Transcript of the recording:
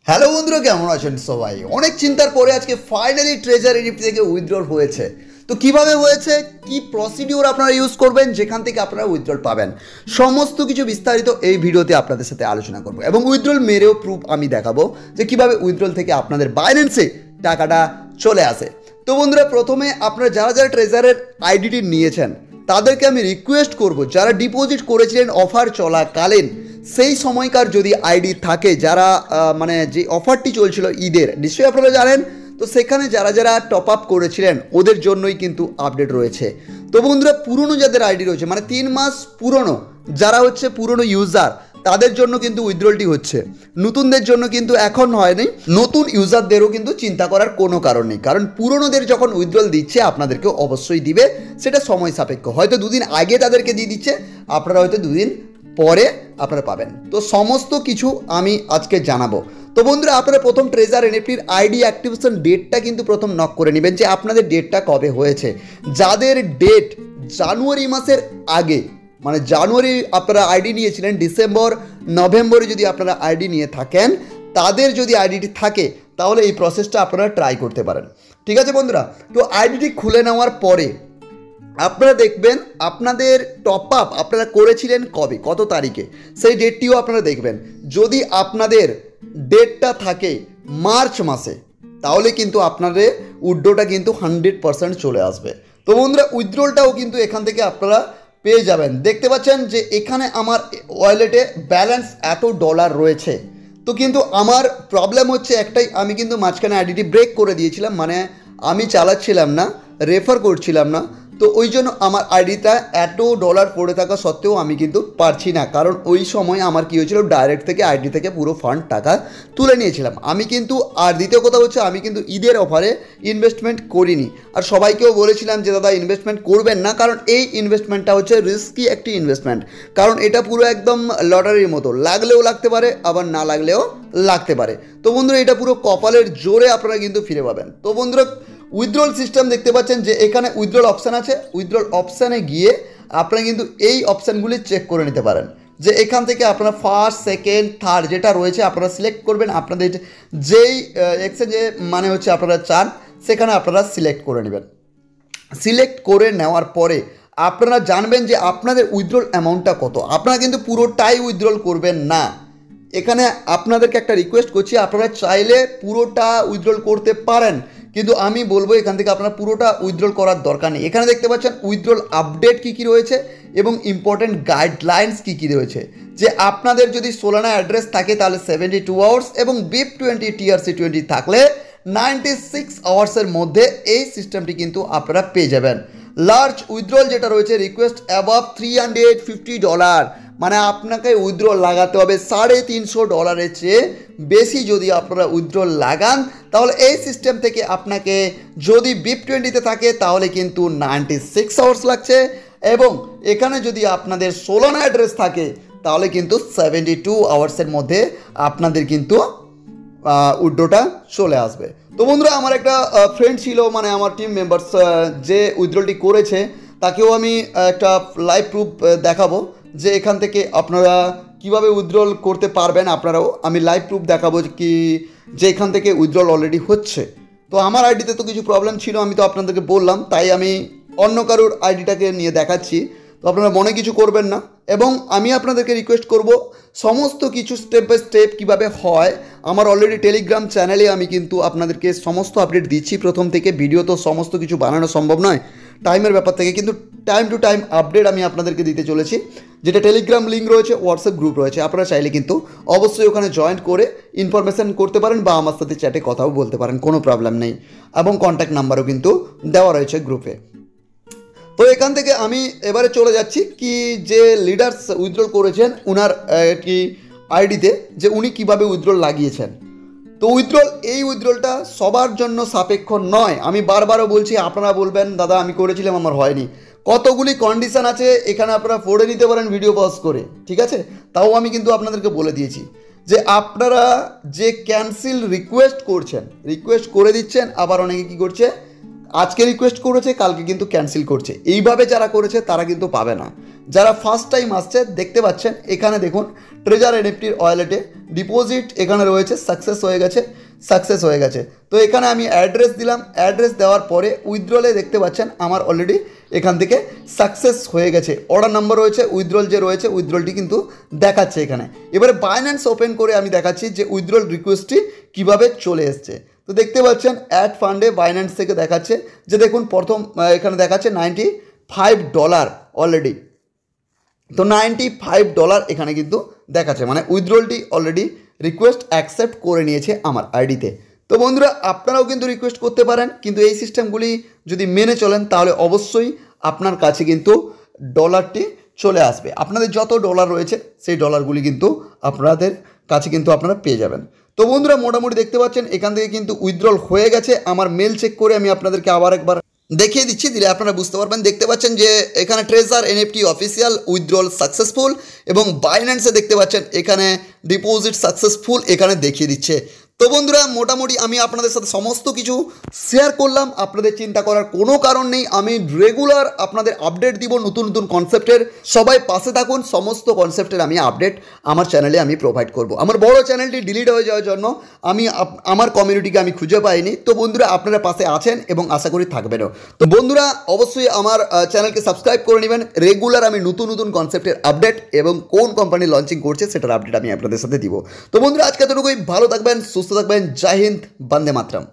Hello বন্ধুরা, কেমন আছেন সবাই? অনেক চিন্তার পরে আজকে ফাইনালি ট্রেজার এনএফটি থেকে উইথড্রল হয়েছে। তো কিভাবে হয়েছে, কি প্রসিডিওর আপনারা ইউজ করবেন, যেখান থেকে আপনারা উইথড্রল পাবেন, সমস্ত কিছু বিস্তারিত এই ভিডিওতে আপনাদের সাথে আলোচনা করব এবং উইথড্রল মেরেও প্রুফ আমি দেখাবো যে কিভাবে উইথড্রল থেকে আপনাদের বাইন্যান্সে টাকাটা চলে আসে। তো বন্ধুরা, প্রথমে আপনারা যারা যারা ট্রেজারের আইডিটি নিয়েছেন তাদেরকে আমি রিকোয়েস্ট করব, যারা ডিপোজিট করেছিলেন অফার চলাকালীন, সেই সময়কার যদি আইডি থাকে, যারা মানে যে অফারটি চলছিল ঈদের, নিশ্চয়ই আপনারা জানেন, তো সেখানে যারা যারা টপ আপ করেছিলেন ওদের জন্যই কিন্তু আপডেট রয়েছে। তো বন্ধুরা, পুরনো যাদের আইডি রয়েছে, মানে 3 মাস পুরনো যারা হচ্ছে পুরনো ইউজার, তাদের জন্য কিন্তু উইথড্রলটি হচ্ছে। নতুনদের জন্য কিন্তু এখন হয়নি। নতুন ইউজারদেরও কিন্তু চিন্তা করার কোনো কারণ নেই, কারণ পুরনোদের যখন উইথড্রল দিচ্ছে আপনাদেরকেও অবশ্যই দিবে, সেটা সময় সাপেক্ষ। হয়তো দুদিন আগে তাদেরকে দিয়ে দিচ্ছে, আপনারা হয়তো দুদিন পরে আপনারা পাবেন। তো সমস্ত কিছু আমি আজকে জানাবো। তো বন্ধুরা, আপনারা প্রথম ট্রেজার এনএফটির আইডি অ্যাক্টিভেশন ডেটটা কিন্তু প্রথম নক করে নেবেন, যে আপনাদের ডেটটা কবে হয়েছে। যাদের ডেট জানুয়ারি মাসের আগে, মানে জানুয়ারি আপনারা আইডি নিয়েছিলেন, ডিসেম্বর নভেম্বরে যদি আপনারা আইডি নিয়ে থাকেন, তাদের যদি আইডিটি থাকে তাহলে এই প্রসেসটা আপনারা ট্রাই করতে পারেন। ঠিক আছে বন্ধুরা, তো আইডিটি খুলে নেওয়ার পরে আপনারা দেখবেন আপনাদের টপ আপ আপনারা করেছিলেন কবে, কত তারিখে, সেই ডেটটিও আপনারা দেখবেন। যদি আপনাদের ডেটটা থাকে মার্চ মাসে, তাহলে কিন্তু আপনাদের উইথড্রটা কিন্তু 100% চলে আসবে। তো বন্ধুরা, উইথড্রলটাও কিন্তু এখান থেকে আপনারা পেয়ে যাবেন। দেখতে পাচ্ছেন যে এখানে আমার ওয়ালেটে ব্যালেন্স এত ডলার রয়েছে। তো কিন্তু আমার প্রবলেম হচ্ছে একটাই, আমি কিন্তু মাঝখানে আইডিটি ব্রেক করে দিয়েছিলাম, মানে আমি চালাচ্ছিলাম না, রেফার করছিলাম না। তো ওই জন্য আমার আইডিটা এত ডলার পড়ে থাকা সত্ত্বেও আমি কিন্তু পারছি না, কারণ ওই সময় আমার কী হয়েছিল, ডাইরেক্ট থেকে আইডি থেকে পুরো ফান্ড টাকা তুলে নিয়েছিলাম আমি কিন্তু। আর দ্বিতীয় কথা হচ্ছে, আমি কিন্তু ঈদের অফারে ইনভেস্টমেন্ট করিনি, আর সবাইকেও বলেছিলাম যে দাদা ইনভেস্টমেন্ট করবেন না, কারণ এই ইনভেস্টমেন্টটা হচ্ছে রিস্কি একটি ইনভেস্টমেন্ট। কারণ এটা পুরো একদম লটারির মতো, লাগলেও লাগতে পারে, আবার না লাগলেও লাগতে পারে। তো বন্ধুরা, এটা পুরো কপালের জোরে আপনারা কিন্তু ফিরে পাবেন। তো বন্ধুরা, উইথড্রল সিস্টেম দেখতে পাচ্ছেন যে এখানে উইথড্রল অপশান আছে। উইথড্রল অপশানে গিয়ে আপনারা কিন্তু এই অপশানগুলি চেক করে নিতে পারেন, যে এখান থেকে আপনারা ফার্স্ট, সেকেন্ড, থার্ড যেটা রয়েছে আপনারা সিলেক্ট করবেন। আপনাদের যেই এক্সচেঞ্জে মানে হচ্ছে আপনারা চান, সেখানে আপনারা সিলেক্ট করে নেবেন। সিলেক্ট করে নেওয়ার পরে আপনারা জানবেন যে আপনাদের উইথড্রল অ্যামাউন্টটা কত। আপনারা কিন্তু পুরোটাই উইথড্রল করবেন না। এখানে আপনাদেরকে একটা রিকোয়েস্ট করছি, আপনারা চাইলে পুরোটা উইথড্রল করতে পারেন, কিন্তু আমি বলবো এখান থেকে আপনারা পুরোটা উইথড্রল করার দরকার নেই। এখানে দেখতে পাচ্ছেন উইথড্রল আপডেট কী কী রয়েছে এবং ইম্পর্টেন্ট গাইডলাইন্স কী কী রয়েছে। যে আপনাদের যদি সোলানা অ্যাড্রেস থাকে তাহলে 72 আওয়ার্স এবং BIP20 TRC20 থাকলে 96 আওয়ার্সের মধ্যে এই সিস্টেমটি কিন্তু আপনারা পেয়ে যাবেন। লার্জ উইথড্রল যেটা রয়েছে, রিকোয়েস্ট অ্যাবাভ $350, মানে আপনাকে উইথড্রল লাগাতে হবে $350 চেয়ে বেশি। যদি আপনারা উইথড্রল লাগান তাহলে এই সিস্টেম থেকে আপনাকে, যদি BIP20 থাকে তাহলে কিন্তু 96 আওয়ার্স লাগছে, এবং এখানে যদি আপনাদের সোলানা অ্যাড্রেস থাকে তাহলে কিন্তু 72 আওয়ার্সের মধ্যে আপনাদের কিন্তু উইথড্রটা চলে আসবে। তো বন্ধুরা, আমার একটা ফ্রেন্ড ছিল, মানে আমার টিম মেম্বার্স, যে উইথড্রলটি করেছে, তাকেও আমি একটা লাইভ প্রুফ দেখাবো, যে এখান থেকে আপনারা কিভাবে উইথড্রল করতে পারবেন। আপনারাও আমি লাইভ প্রুফ দেখাবো কি, যে এখান থেকে উইথড্রল অলরেডি হচ্ছে। তো আমার আইডিতে তো কিছু প্রবলেম ছিল, আমি তো আপনাদেরকে বললাম, তাই আমি অন্য কারোর আইডিটাকে নিয়ে দেখাচ্ছি। তো আপনারা মনে কিছু করবেন না, এবং আমি আপনাদেরকে রিকোয়েস্ট করব, সমস্ত কিছু স্টেপ বাই স্টেপ কীভাবে হয়, আমার অলরেডি টেলিগ্রাম চ্যানেলে আমি কিন্তু আপনাদেরকে সমস্ত আপডেট দিচ্ছি প্রথম থেকে। ভিডিও তো সমস্ত কিছু বানানো সম্ভব নয় টাইমের ব্যাপার থেকে, কিন্তু টাইম টু টাইম আপডেট আমি আপনাদেরকে দিতে চলেছি। যেটা টেলিগ্রাম লিঙ্ক রয়েছে, হোয়াটসঅ্যাপ গ্রুপ রয়েছে, আপনারা চাইলে কিন্তু অবশ্যই ওখানে জয়েন করে ইনফরমেশান করতে পারেন, বা আমার সাথে চ্যাটে কথাও বলতে পারেন, কোনো প্রবলেম নেই, এবং কন্ট্যাক্ট নাম্বারও কিন্তু দেওয়া রয়েছে গ্রুপে। তো এখান থেকে আমি এবারে চলে যাচ্ছি কি, যে লিডার্স উইথড্রল করেছেন উনার কি আইডিতে, যে উনি কিভাবে উইথড্রল লাগিয়েছেন। তো উইথড্রল, এই উইথড্রলটা সবার জন্য সাপেক্ষ নয়। আমি বারবারও বলছি, আপনারা বলবেন দাদা আমি করেছিলাম আমার হয়নি, কতগুলি কন্ডিশান আছে, এখানে আপনারা পড়ে নিতে পারেন ভিডিও পজ করে, ঠিক আছে। তাও আমি কিন্তু আপনাদেরকে বলে দিয়েছি যে আপনারা যে ক্যান্সেল রিকোয়েস্ট করছেন, রিকোয়েস্ট করে দিচ্ছেন, আবার অনেকে কী করছে, আজকে রিকোয়েস্ট করেছে, কালকে কিন্তু ক্যান্সেল করছে। এইভাবে যারা করেছে তারা কিন্তু পাবে না। যারা ফার্স্ট টাইম আসছে দেখতে পাচ্ছেন এখানে দেখুন ট্রেজার এনএফটির ওয়ালেটে ডিপোজিট এখানে রয়েছে, সাকসেস হয়ে গেছে। তো এখানে আমি অ্যাড্রেস দিলাম, অ্যাড্রেস দেওয়ার পরে উইথড্রলে দেখতে পাচ্ছেন আমার অলরেডি এখান থেকে সাকসেস হয়ে গেছে। অর্ডার নাম্বার রয়েছে, উইথড্রল যে রয়েছে উইথড্রলটি কিন্তু দেখাচ্ছে এখানে। এবারে বাইন্যান্স ওপেন করে আমি দেখাচ্ছি যে উইথড্রল রিকোয়েস্টটি কীভাবে চলে এসছে। তো দেখতে পাচ্ছেন অ্যাড ফান্ডে বাইন্যান্স থেকে দেখাচ্ছে যে দেখুন প্রথম এখানে দেখাচ্ছে $95 অলরেডি। তো $95 এখানে কিন্তু দেখাচ্ছে, মানে উইথড্রলটি অলরেডি রিকোয়েস্ট অ্যাকসেপ্ট করে নিয়েছে আমার আইডিতে। তো বন্ধুরা আপনারাও কিন্তু রিকোয়েস্ট করতে পারেন, কিন্তু এই সিস্টেমগুলি যদি মেনে চলেন তাহলে অবশ্যই আপনার কাছে কিন্তু ডলারটি চলে আসবে। আপনাদের যত ডলার রয়েছে সেই ডলারগুলি কিন্তু আপনাদের কাছে কিন্তু আপনারা পেয়ে যাবেন। তো বন্ধুরা মোটামুটি দেখতে পাচ্ছেন এখান থেকে কিন্তু উইথড্রল হয়ে গেছে। আমার মেল চেক করে আমি আপনাদেরকে আবার একবার দেখিয়ে দিচ্ছি, দিলে আপনারা বুঝতে পারবেন। দেখতে পাচ্ছেন যে এখানে treasure NFT official withdrawal successful, এবং বাইন্যান্সে দেখতে পাচ্ছেন এখানে ডিপোজিট সাকসেসফুল এখানে দেখিয়ে দিচ্ছে। তো বন্ধুরা মোটামুটি আমি আপনাদের সাথে সমস্ত কিছু শেয়ার করলাম, আপনাদের চিন্তা করার কোনো কারণ নেই। আমি রেগুলার আপনাদের আপডেট দিব নতুন নতুন কনসেপ্টের। সবাই পাশে থাকুন, সমস্ত কনসেপ্টের আমি আপডেট আমার চ্যানেলে আমি প্রোভাইড করব। আমার বড় চ্যানেলটি ডিলিট হয়ে যাওয়ার জন্য আমি আমার কমিউনিটিকে আমি খুঁজে পাইনি। তো বন্ধুরা আপনারা পাশে আছেন এবং আশা করি থাকবেনও। তো বন্ধুরা অবশ্যই আমার চ্যানেলকে সাবস্ক্রাইব করে নেবেন। রেগুলার আমি নতুন নতুন কনসেপ্টের আপডেট এবং কোন কোম্পানি লঞ্চিং করছে সেটার আপডেট আমি আপনাদের সাথে দিব। তো বন্ধুরা আজকে এতটুকুই, ভালো থাকবেন, সুস্থ থাকবেন। জয় হিন্দ, বন্দে মাতরম।